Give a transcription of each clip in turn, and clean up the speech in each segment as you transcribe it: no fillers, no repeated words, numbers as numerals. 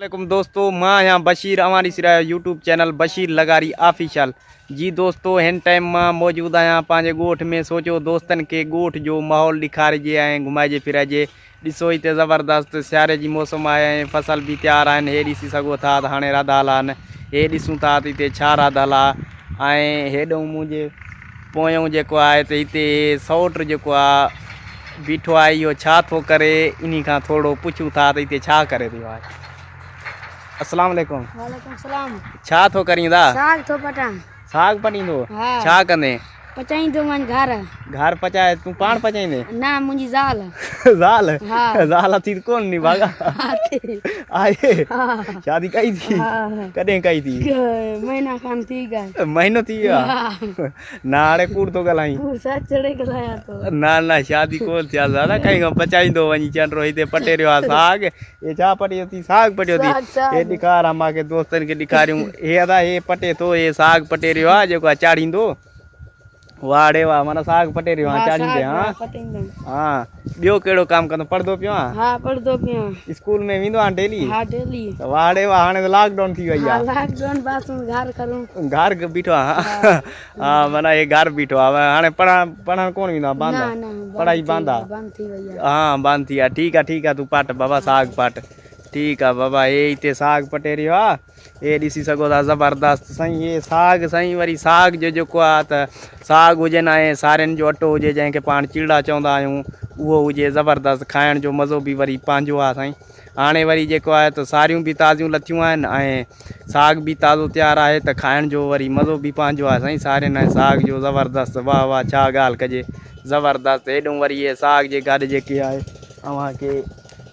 वालेकुम दोस्तों, मां यहाँ बशीर हमारी सिरा यूट्यूब चैनल बशीर लगारी ऑफिशियल। जी दोस्तों, हिन टाइम मां मौजूद आया पांजे गोठ में। सोचो दोस्तन के गोठ जो माहौल ॾेखारिजे ऐं घुमाइजे फिराइजे। ॾिसो हिते ज़बरदस्त सियारे जी मौसम आहे ऐं फसल भी तैयार आहिनि। हे ॾिसी सघो था त हाणे राधाल आहिनि। हे ॾिसूं था त हिते छा राधाल आहे ऐं हेॾो मुंहिंजे पोयों जेको आहे त हिते सौट जेको आहे बीठो आहे। इहो छा थो करे, इन खां थोरो पुछूं था त हिते छा करे रहियो आहे। अस्सलाम वालेकुम। वालेकुम सलाम। छा थो करींदा? साग थो पटा। साग पटींदो? हाँ। छा कंदे? पचाईंदो मन घर। घर पचाए तू पाण पचाईंदे? ना मुंहिंजी ज़ाल। ज़ाल? हाँ। ज़ाल थी कोन नी भागा? आहे। हाँ। शादी कई थी? हाँ। कॾहिं कई थी? महीना खन थी गए। महीनो थी वियो आहे? हाँ। ना हाणे कूड़ थो ॻाल्हाईं? कूड़ सच चढ़े ॻाल्हायां तो। ना ना शादी कोन थी आहे ज़ाल। कई खां पचाईंदो वञी चंडो हिते पटे रहियो आहे साग। हे छा पटियो थी? साग पटियो थी? हे ॾेखार मूंखे दोस्तनि खे ॾेखारियूं। हे अदा हे पटे थो, हे साग पटे रहियो आहे जेको आहे चाढ़ींदो। वाह रे वाह, माना साग पटे रहियो आहे चाढ़ींदे। हाँ हाँ। ॿियो कहिड़ो कमु कंदो? पढ़ंदो पियो आहे? हाँ पढ़दो पियो। स्कूल में वेंदो आहे डेली? हाँ डेली। वाह रे वाह, हाणे त लॉकडाउन थी वई आहे। लॉकडाउन बाद में घर करूं। घर बीठो आहे? हाँ माना हे घर बीठो आहे। हाणे पढ़ण कोन वेंदो आहे? बंदि आहे पढ़ाई? बंदि आहे? बंद थी वई आहे। हाँ बंदि थी आहे। ठीकु आहे ठीकु आहे, तूं पट बाबा साग पट। ठीकु आहे बाबा। हे हिते साग पटे रहियो आहे। हे ॾिसी सघो था ज़बरदस्त साईं। हे साग साईं, वरी साग जो जेको आहे त साग हुजनि ऐं सारियुनि जो अटो हुजे जंहिंखे पाण चिड़ा चवंदा आहियूं, उहो हुजे ज़बरदस्त। खाइण जो मज़ो बि वरी पंहिंजो आहे साईं। हाणे वरी जेको आहे त सारियूं बि ताज़ियूं लथियूं आहिनि ऐं साग बि ताज़ो तयारु आहे त खाइण जो वरी मज़ो बि पंहिंजो आहे साईं। सारियुनि ऐं साग जो ज़बरदस्त। वाह वाह, छा ॻाल्हि कजे, ज़बरदस्त। हेॾो वरी इहे साग जे गॾु जेके आहे तव्हांखे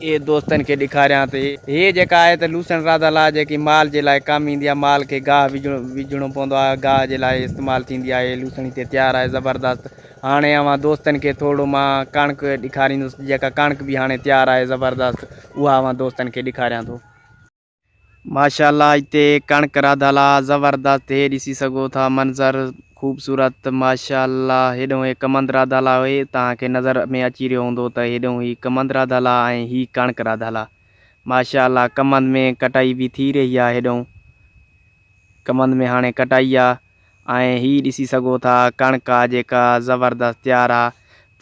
ये दोस्तन के ॾेखारियां थो। हे जेका आहे त लूसण राधल आहे, जेकी माल जे लाइ कमु ईंदी आहे। माल खे गाह विझणो पवंदो आहे, गाह जे लाइ इस्तेमालु थींदी आहे। लूसण हिते तयारु आहे ज़बरदस्त। हाणे अवां दोस्तनि खे थोरो मां कणिक ॾेखारींदुसि, जेका कणिक बि हाणे तयारु आहे ज़बरदस्त। उहा अवां दोस्तनि खे ॾेखारियां थो। माशाल्लाह हिते कणिक राधल आहे ज़बरदस्त। हे ॾिसी सघो था मंज़र ख़ूबसूरत माशाल्लाह। हेॾो हे कमंद राधल आहे, तव्हांखे नज़र में अची रहियो हूंदो त हेॾो ही कमंद राधल आहे ऐं ही कणिक राधल आहे माशाल्लाह। कमंद में कटाई बि थी रही आहे। हेॾो कमंद में हाणे कटाई आहे ऐं ही ॾिसी सघो था कणिक आहे जेका ज़बरदस्त तयारु आहे।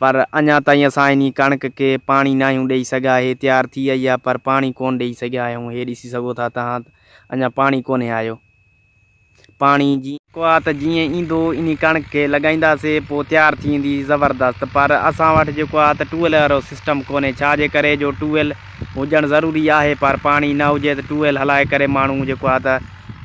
पर अञा ताईं असां इन कणिक खे पाणी न आहियूं ॾेई सघिया। हे तयारु थी वई आहे पर पाणी कोन ॾेई सघिया आहियूं। हे ॾिसी सघो था तव्हां, अञा पाणी कोन्हे आयो। पाणी जेको आहे त जीअं ईंदो इन कणिक खे लॻाईंदासीं पोइ तयारु थी वेंदी ज़बरदस्त। पर असां वटि जेको आहे त ट्यूबवेल वारो सिस्टम कोन्हे, छाजे करे जो ट्यूबवेल हुजणु ज़रूरी आहे। पर पाणी न हुजे त ट्यूबवेल हलाए करे माण्हू जेको आहे त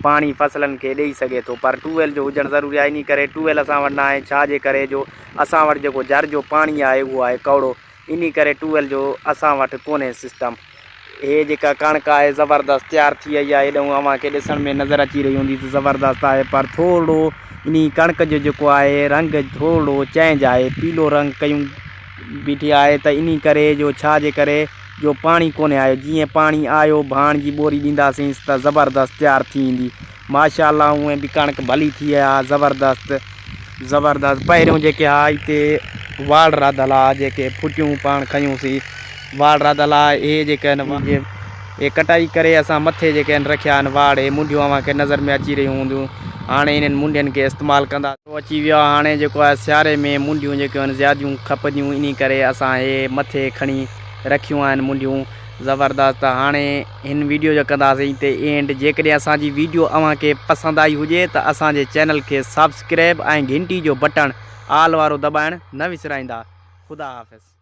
पाणी फसलनि खे ॾेई सघे थो। पर ट्यूबवेल जो हुजणु ज़रूरी आहे, इन करे ट्यूबवेल असां वटि न आहे। छाजे करे जो असां वटि जेको जर जो पाणी आहे उहो आहे कौड़ो, इन करे ट्यूबवेल जो असां वटि कोन्हे सिस्टम। हे जेका कणिक आहे ज़बरदस्त तयारु थी वई आहे। हेॾो अव्हांखे ॾिसण में नज़र अची रही हूंदी त ज़बरदस्त आहे। पर थोरो इन कणिक जो जेको आहे रंग थोरो चेंज आहे, पीलो रंग कयूं बीठी आहे त इन करे जो छाजे करे जो पाणी कोन्हे आयो। जीअं पाणी आयो भाण जी ॿोरी ॾींदासींसि त ज़बरदस्त तयारु थी ईंदी माशाल्लाह। उहे बि कणिक भली थी आहे ज़बरदस्त ज़बरदस्त। पहिरियों जेके आहे हिते वाड़ राधल आहे, जेके फुटियूं पाण खयूंसीं वाड़ राधल आहे। हे जेके आहिनि हे कटाई करे असां मथे जेके आहिनि रखिया आहिनि वाड़, हे मुंडियूं अव्हांखे नज़र में अची रहियूं हूंदियूं। हाणे इन्हनि मुंडियुनि खे इस्तेमालु कंदा अची वियो आहे। हाणे जेको आहे सियारे में मुंडियूं जेके आहिनि ज़्यादियूं खपंदियूं, इन करे असां हे मथे खणी रखियूं आहिनि मुंडियूं ज़बरदस्त। हाणे हिन वीडियो जो कंदासीं हिते एंड। जेकॾहिं असांजी वीडियो अव्हांखे पसंदि आई हुजे त असांजे चैनल खे सब्सक्राइब ऐं घंटी जो बटण आल वारो दॿाइणु न विसराईंदा। ख़ुदा हाफ़िज़।